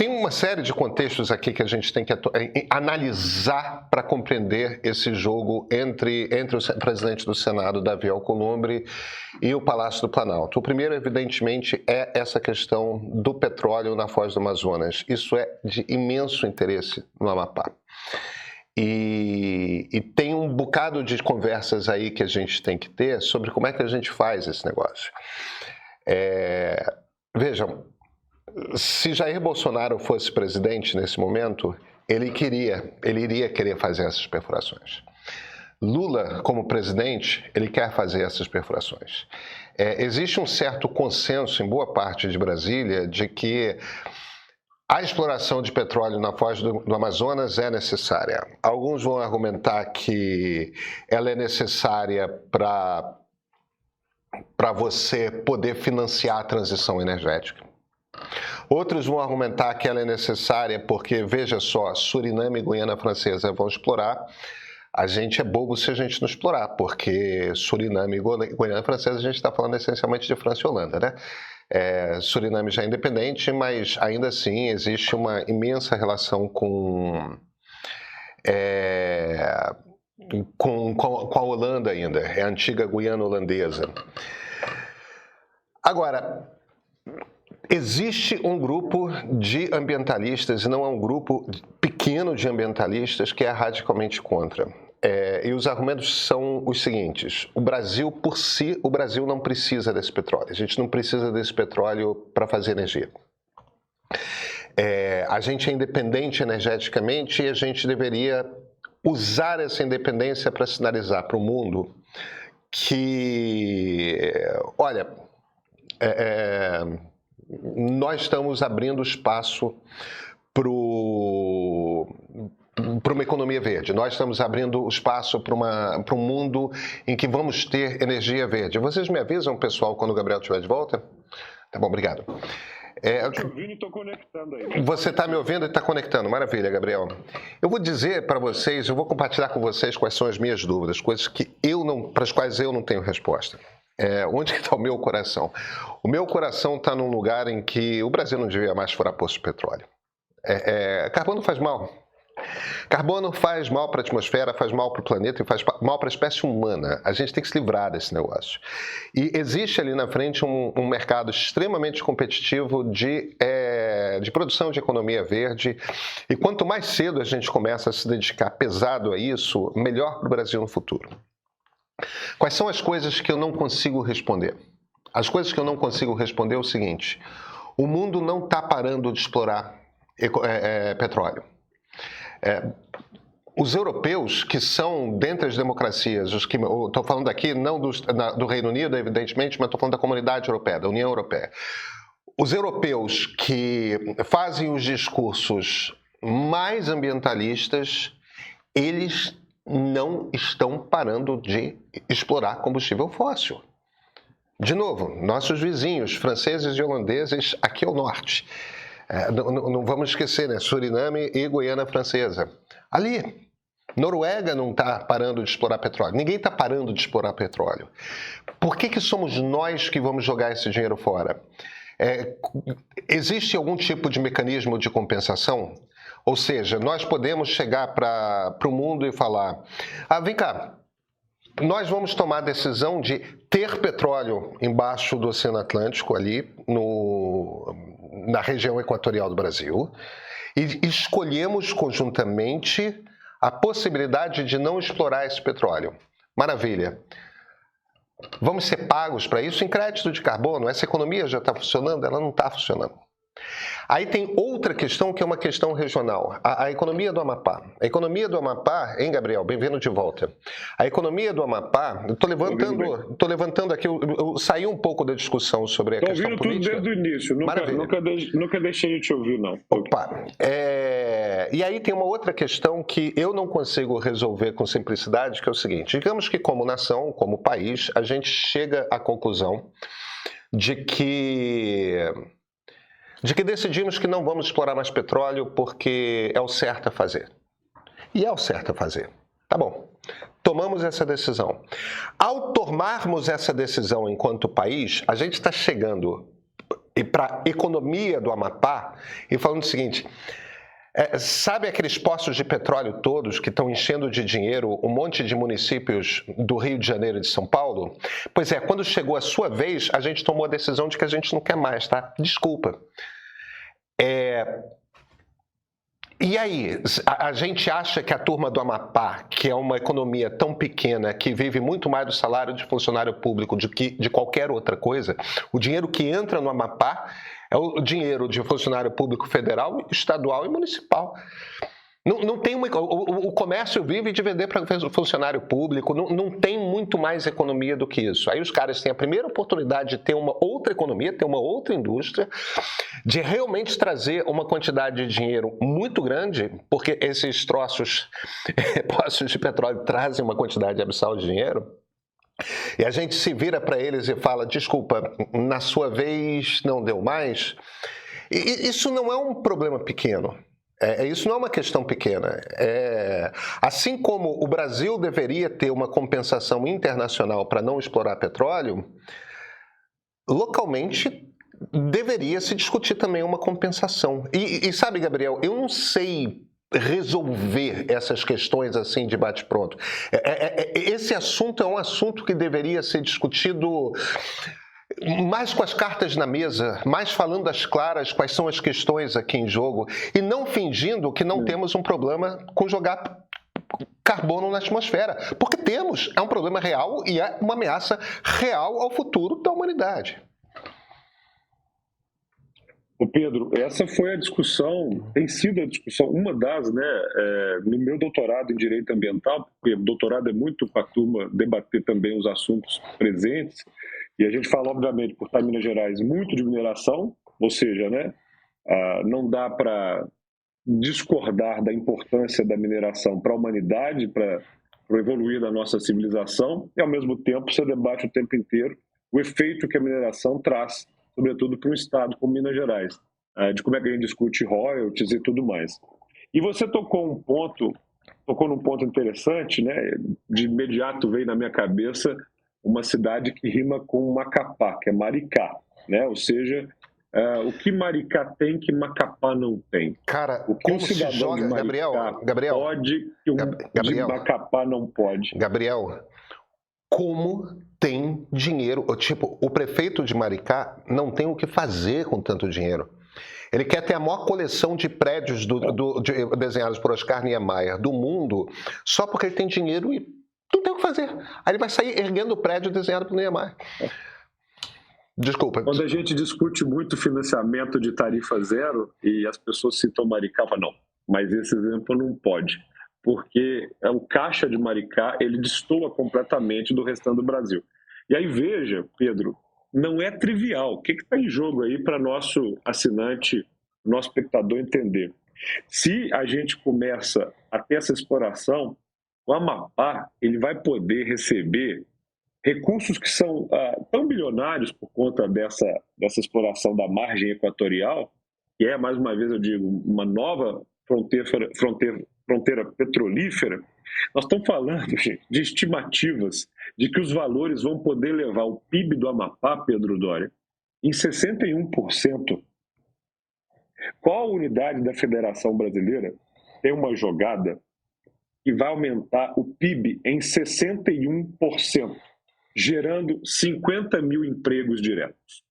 tem uma série de contextos aqui que a gente tem que analisar para compreender esse jogo entre o presidente do Senado, Davi Alcolumbre, e o Palácio do Planalto. O primeiro, evidentemente, é essa questão do petróleo na Foz do Amazonas. Isso é de imenso interesse no Amapá. E tem um bocado de conversas aí que a gente tem que ter sobre como é que a gente faz esse negócio. Vejam, se Jair Bolsonaro fosse presidente nesse momento, ele iria querer fazer essas perfurações. Lula, como presidente, ele quer fazer essas perfurações. Existe um certo consenso em boa parte de Brasília de que a exploração de petróleo na Foz do Amazonas é necessária. Alguns vão argumentar que ela é necessária para você poder financiar a transição energética. Outros vão argumentar que ela é necessária porque, veja só, Suriname e Guiana Francesa vão explorar. A gente é bobo se a gente não explorar, porque Suriname e Guiana Francesa a gente está falando essencialmente de França e Holanda, né? Suriname já é independente, mas ainda assim existe uma imensa relação com a Holanda ainda, é a antiga Guiana holandesa. Agora, existe um grupo de ambientalistas, e não é um grupo pequeno de ambientalistas, que é radicalmente contra. E os argumentos são os seguintes: o Brasil, por si, o Brasil não precisa desse petróleo. A gente não precisa desse petróleo para fazer energia. A gente é independente energeticamente e a gente deveria usar essa independência para sinalizar para o mundo que, olha, nós estamos abrindo espaço para uma economia verde. Nós estamos abrindo espaço para um mundo em que vamos ter energia verde. Vocês me avisam, pessoal, quando o Gabriel estiver de volta? Tá bom, obrigado. Estou te ouvindo e estou conectando aí. Você está me ouvindo e está conectando. Maravilha, Gabriel. Eu vou dizer para vocês, eu vou compartilhar com vocês quais são as minhas dúvidas, coisas para as quais eu não tenho resposta. Onde está o meu coração? O meu coração está num lugar em que o Brasil não devia mais furar poço de petróleo. Carbono faz mal. Carbono faz mal para a atmosfera, faz mal para o planeta e faz mal para a espécie humana. A gente tem que se livrar desse negócio. E existe ali na frente um mercado extremamente competitivo de produção de economia verde. E quanto mais cedo a gente começa a se dedicar pesado a isso, melhor para o Brasil no futuro. Quais são as coisas que eu não consigo responder? As coisas que eu não consigo responder é o seguinte: o mundo não está parando de explorar petróleo. Os europeus, que são, dentre as democracias, estou falando aqui não do Reino Unido, evidentemente, mas estou falando da Comunidade Europeia, da União Europeia. Os europeus que fazem os discursos mais ambientalistas, eles não estão parando de explorar combustível fóssil. De novo, nossos vizinhos, franceses e holandeses, aqui ao norte. Não vamos esquecer, né? Suriname e Guiana Francesa. Ali, Noruega não está parando de explorar petróleo. Ninguém está parando de explorar petróleo. Por que somos nós que vamos jogar esse dinheiro fora? Existe algum tipo de mecanismo de compensação? Ou seja, nós podemos chegar para o mundo e falar: vem cá, nós vamos tomar a decisão de ter petróleo embaixo do Oceano Atlântico, ali na região equatorial do Brasil, e escolhemos conjuntamente a possibilidade de não explorar esse petróleo. Maravilha. Vamos ser pagos para isso em crédito de carbono? Essa economia já está funcionando? Ela não está funcionando. Aí tem outra questão que é uma questão regional, a economia do Amapá. A economia do Amapá, hein, Gabriel? Bem-vindo de volta. A economia do Amapá, estou levantando aqui, eu saí um pouco da discussão sobre a questão política. Estou ouvindo tudo desde o início, nunca deixei de te ouvir, não. Opa, e aí tem uma outra questão que eu não consigo resolver com simplicidade, que é o seguinte: digamos que como nação, como país, a gente chega à conclusão de que decidimos que não vamos explorar mais petróleo porque é o certo a fazer. E é o certo a fazer. Tá bom. Tomamos essa decisão. Ao tomarmos essa decisão enquanto país, a gente está chegando e para a economia do Amapá e falando o seguinte: sabe aqueles poços de petróleo todos que estão enchendo de dinheiro um monte de municípios do Rio de Janeiro e de São Paulo? Pois é, quando chegou a sua vez, a gente tomou a decisão de que a gente não quer mais, tá? Desculpa. E aí, a gente acha que a turma do Amapá, que é uma economia tão pequena, que vive muito mais do salário de funcionário público do que de qualquer outra coisa, o dinheiro que entra no Amapá é o dinheiro de funcionário público federal, estadual e municipal. Não tem o comércio vive de vender para funcionário público, não tem muito mais economia do que isso. Aí os caras têm a primeira oportunidade de ter uma outra economia, ter uma outra indústria, de realmente trazer uma quantidade de dinheiro muito grande, porque esses poços de petróleo trazem uma quantidade abissal de dinheiro, e a gente se vira para eles e fala: desculpa, na sua vez não deu mais. E isso não é um problema pequeno. Isso não é uma questão pequena. Assim como o Brasil deveria ter uma compensação internacional para não explorar petróleo, localmente deveria se discutir também uma compensação. E sabe, Gabriel, eu não sei resolver essas questões assim de bate-pronto. Esse assunto é um assunto que deveria ser discutido mais com as cartas na mesa, mais falando às claras quais são as questões aqui em jogo e não fingindo que não temos um problema com jogar carbono na atmosfera, porque temos, é um problema real e é uma ameaça real ao futuro da humanidade. Ô Pedro, essa foi a discussão, tem sido a discussão, uma das, no meu doutorado em Direito Ambiental, porque o doutorado é muito para a turma debater também os assuntos presentes. E a gente fala, obviamente, por estar em Minas Gerais, muito de mineração, ou seja, não dá para discordar da importância da mineração para a humanidade, para o evoluir da nossa civilização, e ao mesmo tempo você debate o tempo inteiro o efeito que a mineração traz, sobretudo para um estado como Minas Gerais, de como é que a gente discute royalties e tudo mais. E você tocou num ponto interessante, de imediato veio na minha cabeça uma cidade que rima com Macapá, que é Maricá, ou seja, o que Maricá tem que Macapá não tem. Cara, o que como um cidadão se joga, de Maricá Gabriel, pode que de Macapá não pode. Gabriel, como tem dinheiro? Tipo, o prefeito de Maricá não tem o que fazer com tanto dinheiro. Ele quer ter a maior coleção de prédios desenhados por Oscar Niemeyer do mundo, só porque ele tem dinheiro e não tem o que fazer. Aí ele vai sair erguendo o prédio desenhado por Niemeyer. Desculpa. Quando a gente discute muito financiamento de tarifa zero e as pessoas citam Maricá, não, mas esse exemplo não pode, porque o caixa de Maricá, ele destoa completamente do restante do Brasil. E aí veja, Pedro, não é trivial. O que está em jogo aí para nosso assinante, nosso espectador entender? Se a gente começa a ter essa exploração, o Amapá ele vai poder receber recursos que são tão bilionários por conta dessa exploração da margem equatorial, que é, mais uma vez eu digo, uma nova fronteira petrolífera. Nós estamos falando, gente, de estimativas de que os valores vão poder levar o PIB do Amapá, Pedro Doria, em 61%. Qual unidade da Federação Brasileira tem uma jogada que vai aumentar o PIB em 61%, gerando 50 mil empregos diretos?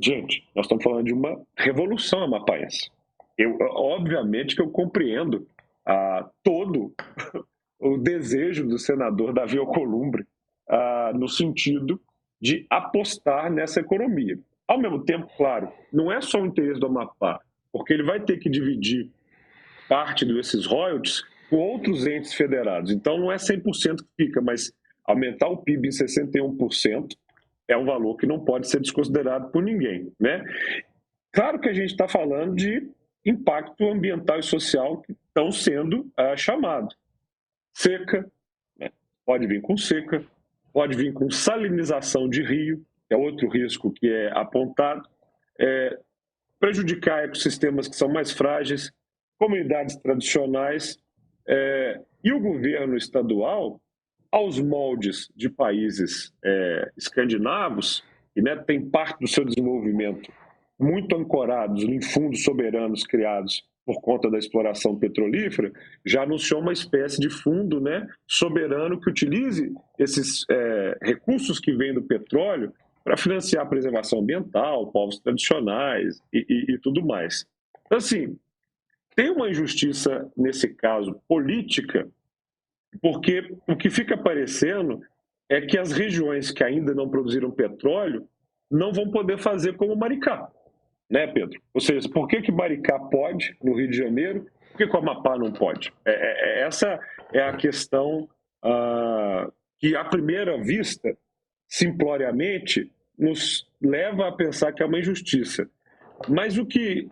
Gente, nós estamos falando de uma revolução amapaense. Obviamente que eu compreendo todo o desejo do senador Davi Alcolumbre no sentido de apostar nessa economia. Ao mesmo tempo, claro, não é só o interesse do Amapá, porque ele vai ter que dividir parte desses royalties com outros entes federados. Então, não é 100% que fica, mas aumentar o PIB em 61% é um valor que não pode ser desconsiderado por ninguém, Claro que a gente está falando de impacto ambiental e social que estão sendo chamados. Seca, pode vir com seca, pode vir com salinização de rio, é outro risco que é apontado, prejudicar ecossistemas que são mais frágeis, comunidades tradicionais, e o governo estadual, aos moldes de países escandinavos, e, né, tem parte do seu desenvolvimento muito ancorados em fundos soberanos criados por conta da exploração petrolífera, já anunciou uma espécie de fundo, né, soberano que utilize esses recursos que vêm do petróleo para financiar a preservação ambiental, povos tradicionais e tudo mais. Então, assim, tem uma injustiça, nesse caso, política, porque o que fica aparecendo é que as regiões que ainda não produziram petróleo não vão poder fazer como Maricá, né, Pedro? Ou seja, por que Maricá pode, no Rio de Janeiro, por que o Amapá não pode? Essa é a questão que, à primeira vista, simploriamente, nos leva a pensar que é uma injustiça. Mas o que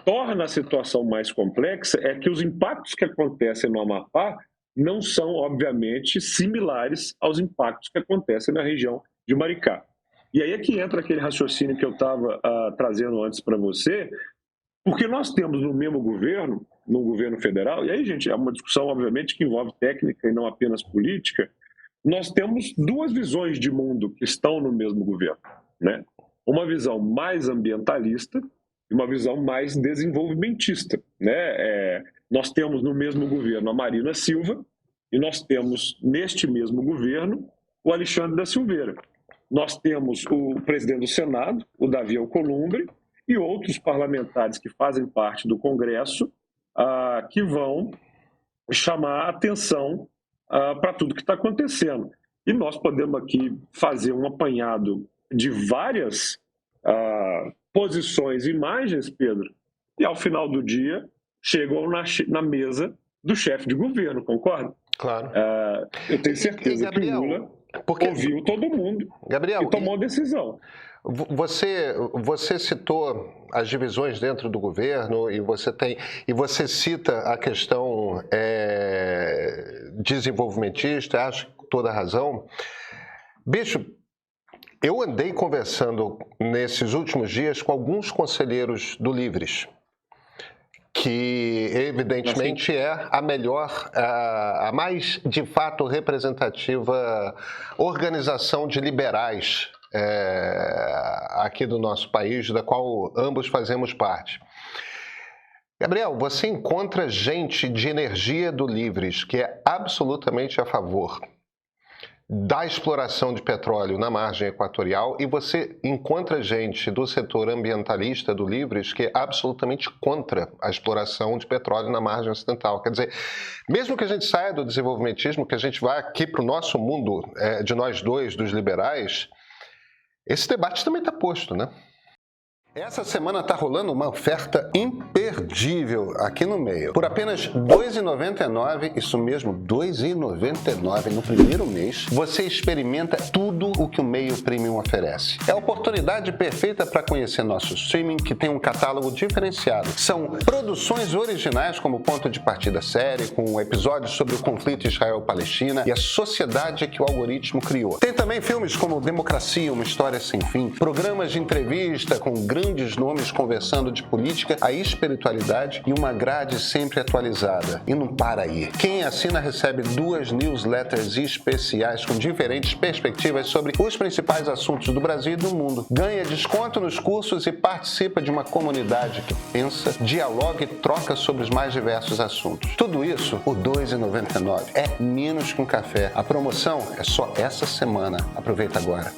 torna a situação mais complexa é que os impactos que acontecem no Amapá não são, obviamente, similares aos impactos que acontecem na região de Maricá. E aí é que entra aquele raciocínio que eu estava trazendo antes para você, porque nós temos no mesmo governo, no governo federal, e aí, gente, é uma discussão, obviamente, que envolve técnica e não apenas política, nós temos duas visões de mundo que estão no mesmo governo, né? Uma visão mais ambientalista e uma visão mais desenvolvimentista, né? Nós temos no mesmo governo a Marina Silva e nós temos neste mesmo governo o Alexandre da Silveira. Nós temos o presidente do Senado, o Davi Alcolumbre, e outros parlamentares que fazem parte do Congresso que vão chamar a atenção para tudo que está acontecendo. E nós podemos aqui fazer um apanhado de várias posições e imagens, Pedro, e ao final do dia chegam na mesa do chefe de governo, concorda? Claro. Eu tenho certeza que o Lula ouviu todo mundo, Gabriel, e tomou a decisão. Você citou as divisões dentro do governo e você cita a questão desenvolvimentista, acho com toda a razão. Bicho, eu andei conversando nesses últimos dias com alguns conselheiros do Livres, que evidentemente é a melhor, a mais de fato representativa organização de liberais aqui do nosso país, da qual ambos fazemos parte. Gabriel, você encontra gente de energia do Livres que é absolutamente a favor da exploração de petróleo na margem equatorial e você encontra gente do setor ambientalista do Livres que é absolutamente contra a exploração de petróleo na margem ocidental. Quer dizer, mesmo que a gente saia do desenvolvimentismo, que a gente vá aqui para o nosso mundo de nós dois, dos liberais, esse debate também está posto, né? Essa semana está rolando uma oferta imperdível aqui no Meio. Por apenas R$ 2,99, isso mesmo, R$ 2,99 no primeiro mês, você experimenta tudo o que o Meio Premium oferece. É a oportunidade perfeita para conhecer nosso streaming, que tem um catálogo diferenciado. São produções originais como Ponto de Partida Série, com episódios sobre o conflito Israel-Palestina e a sociedade que o algoritmo criou. Tem também filmes como Democracia, Uma História Sem Fim, programas de entrevista com grandes nomes conversando de política a espiritualidade e uma grade sempre atualizada. E não para aí. Quem assina recebe 2 newsletters especiais com diferentes perspectivas sobre os principais assuntos do Brasil e do mundo. Ganha desconto nos cursos e participa de uma comunidade que pensa, dialoga e troca sobre os mais diversos assuntos. Tudo isso por R$ 2,99. É menos que um café. A promoção é só essa semana. Aproveita agora.